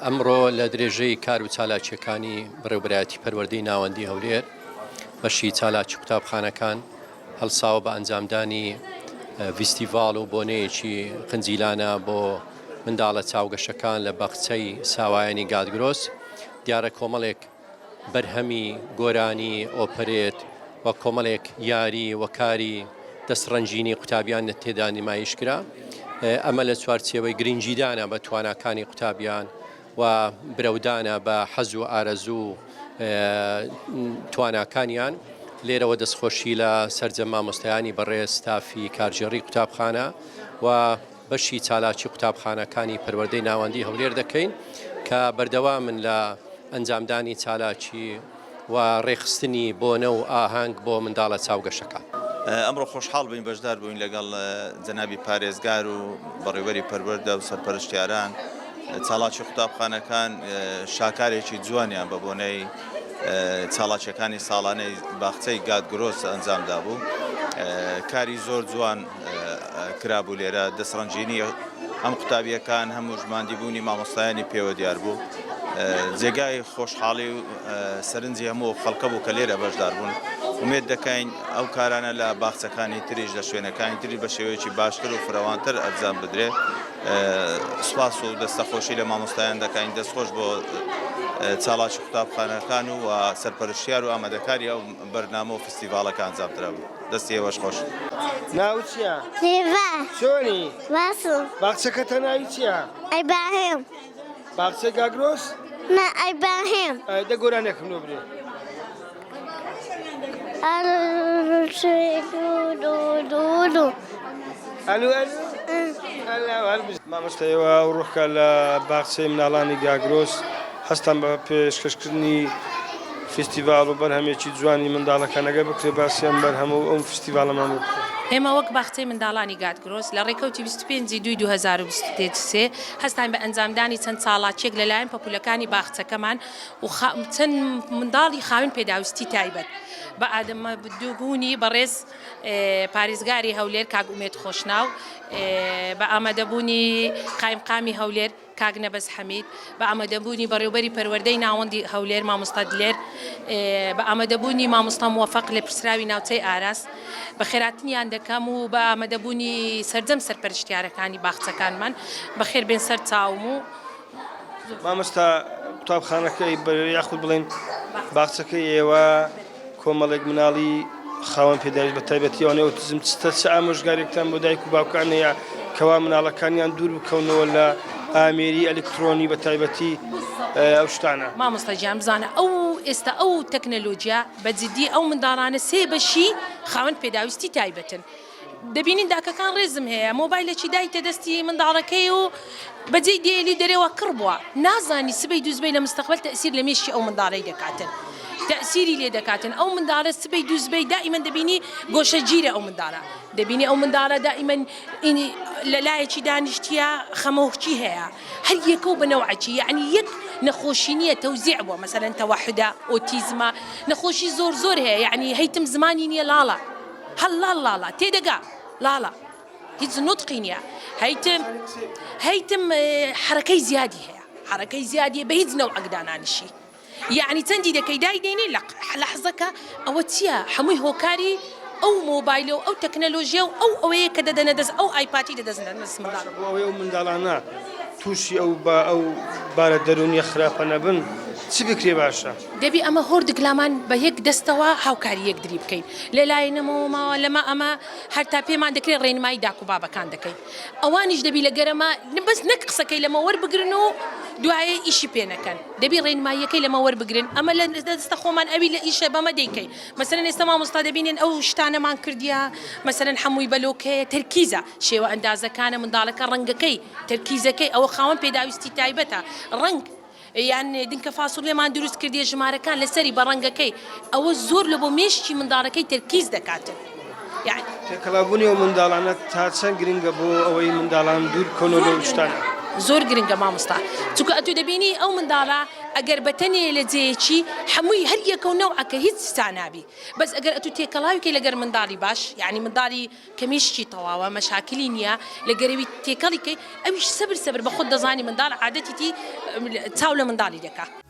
ئەمڕۆ لە درێژەی کار و چالاکیەکانی بەڕێوەبەرایەتی پەروەردەی ناوەندی هەولێر بەشی چالاکی قوتابخانەکان هەڵساوە بە ئەنجامدانی فیستیڤاڵ و بۆنەیەکی قنجیلانە بۆ منداڵە چاوگەشەکان لە باخچەی ساوایانی گادگرۆس. دیارە کۆمەڵێک بەرهەمی گۆرانی ئۆپەرێت و کۆمەڵێک یاری وەکاری دەستڕەنجینی قوتابیان لە تێدا نمایش کرا. ئەمە لە چوارچێوەی گرنگیدانە بە تواناکانی قوتابیان و برەودانە بە حەز و ئارەزوو تواناکانیان. لێرەوە دەستخۆشی لە سەرجەم مامۆستایانی بەڕێز ستافی کارژێڕی قوتابخانە و بەشی چالاکی قوتابخانەکانی پەروەردەی ناوەندی هەولێر دەکەین کە بەردەوامن لە ئەنجامدانی چالاکی و ڕێخستنی بۆنە و ئاهەنگ بۆ منداڵە چاوگەشەکە. ئەمڕۆ خۆشحاڵ بووین بەشدار بووین لەگەڵ جەنابی پارێزگار و بەڕێوەری پەروەردە و سەرپەرشتیاران چالاکی قوتابخانەکان شاکارێکی جوانیان بە بۆنەی چالاکیەکانی ساڵانەی باخچەی گادگرۆس ئەنجامدا بوو. کاری زۆر جوان کرابوو لێرە، دەستڕەنجینی هەم قوتابیەکان هەموو ژماندیبوونی مامۆستایانی پێوە دیار بوو. جێگای خۆشحاڵی و سەرنجی هەموو خەڵکە بوو کە لێرە بەشدار بوون. ومێد دەکەین ئەو کارانە لە باخچەکانی تریش لە شوێنەکانی تری بە شێوەیەکی باشتر و فراوانتر ئەنجام بدرێت. سوپاس و دەستەخۆشی لە مامۆستایان دەکەین، دەستخۆش بۆ چالاکی قوتابخانەکان و سەرپەرشتیار و ئامادەکاری ئەو بەرنامە و فستیڤاڵەکە ئەنجامدرا بوو. دەستی ئێوەش خۆش. ناو چییە؟ هێوا. چۆنی؟ باشم. باخچەکەتە ناوی چییە؟ ئەیبراهیم. باخچەی گاگرۆس؟ نا ئەیبراهیم. دە گۆرانێکم لۆ برێ. ئەلو مامۆستایەوە ڕووخکە لە باخچەی مناڵانی گاگرۆس هەستان بە پێشکەشکردنی فستیڤاڵ و بەرهەمێکی جوانی منداڵەکانەگە بکرێ باسییان بەرهەمە و ئەم فستیڤاڵەمان بکرێ. ئێمە وەک باخچەی منداڵانی گادگرۆس لە ڕێکەوتی 25/2/2023 هەستان بە ئەنجامدانی چەند چالاکیێک لەلایەن پەپولەکانی باخچەکەمان و چەند منداڵی خاوێن پێداویستی تایبەت بە ئادەمە دووبوونی بەڕێز پارێزگاری هەولێر کاک ئومێد خۆشناو، بە ئامادەبوونی قایمقامی هەولێر کاک نەبەس حەمید، بە ئامادەبوونی بەڕێوەبەری پەروەردەی ناوەندی هەولێر مامۆستا دلێر، بە ئامادەبوونی مامۆستا موەفەق لە پرسراوی ناوچەی ئاراس، بە خێراتنیان دەکەم و بە ئامادەبوونی سەرجەم سەرپەرشتیارەکانی باخچەکانمان بەخێر بێن سەر چاوم و مامۆستا قوتابخانەکەی یاخود بڵێن باخچەکەی ئێوە کۆمەڵێک مناڵی خاوەن پێداویست بە تایبەتی ئەوانەی ئۆتیزم چ ئامۆژگاریەکتان بۆ دایک و باوکان هەیە کەوا مناڵەکانیان دوور بکەونەوە لە ئامێری ئەلکترۆنی بە تایبەتی ئەو شتانە؟ مامۆستا گیان بزانە ئێستا ئەو تەکنەلۆجیا بەجددی ئەو منداڵانە سێ بەشی خاوەن پێداویستی تایبەتن. دەبینین داکەکان ڕێزم هەیە مۆبایلێکی دایتە دەستی منداڵەکەی و بەجێی دێلی دەرێەوە کڕ بووە نازانی سبەی دووزبەی لە مستەقبل تەسیر لە مێشی ئەو منداڵەی دەکاتن تأسیری لێ دەکاتن ئەو منداڵە سبەی دووزبەی دائیمەن دەبینی گۆشە گیرە ئەو منداڵە دەبینی ئەو منداڵە دائیمەن لەلایەکی دانیشتیە خەمەوهچی هەیە هەر یەکە و بنەوعەکی یعنی یەک نەخۆشی نییە تەوزیع بووە مەسەلەن تەوەحودە ئۆتیزمە نەخۆشی زۆر هەیە یعنی هەیتم زمانی نییە لاڵە هەڵ لاڵە تێدەگا لاڵە هیچ نوتقی نییە هەیتم حرەکەی زیادی هەیە حرەکەی زیادیە بە هیچ نەوعەک دانانیشی یعنی چەندی دەکەی دایدێنی لە لەحزەکە ئەوە چییە هەمووی هۆکاری ئەو مۆبایلە و ئەو تەکنەلۆژیە و ئەوەیە کە دەدەنە دەست ئەو ئایپاتی دەدەستنە دەست منداڵ ئەوەی ئەو منداڵانە تووشی ئەو بارە دەرونیە خراپە نەبن چی بکرێ باشە دەبی ئەمە هۆردگلامان بە یەک دەستەوە هاوکاری یەک دری بکەین لەلایەنەوە ماوە لەمە ئەمە هەر تا پێمان دەکرێت ڕێنمایی داک و بابەکان دەکەین ئەوانیش دەبی لە گەرەمە بەس نەک قسەکەی لەمە وەربگرن و دوایە ئیشی پێ نەکەن دەبی ڕێنماییەکەی لەمە وەربگرن ئەمە لە دەستە خۆمان ئەوی لە ئیشە بەمە دەیکەی مەسەلەن ئێستا مامۆستا دەبینێن ئەو شتانەمان کردیا مەسەلەن هەمووی بەلۆکەیە تەرکیزە شێوە ئەندازەکانە منداڵەکە ڕەنگەکەی تەرکیزەکەی ئەوە خاوەن پێداویستی تایبەتە ڕەنگ یان دنکە فاسوڵێمان دروست کردێ ژمارەکان لەسەری بە ڕەنگەکەی ئەوە زۆر لە بۆ مێشتی منداڵەکەی تەرکیز دەکاتن تێکەڵابوونی ئەو منداڵانە تا چەند گرنگە بۆ ئەوەی منداڵان دوور کۆنۆ لەو شتانە زۆر گرنگە مامۆستا چونکە ئەتو دەبینی ئەو منداڵە ئەگەر بەتەنێ لە جێیەکی هەمووی هەر یەکە و نەوعەکە هیچ سانابی بەس ئەگەر ئەتو تێکەڵاویکەی لەگەر منداڵی باش یعنی منداڵی کەمیشتی تەواوە مەشاکلی نییە لە گەرەوی تێکەڵیکەی ئەویش سەبر بە خۆت دەزانی منداڵ عادەتیتی چاو لە منداڵی دەکات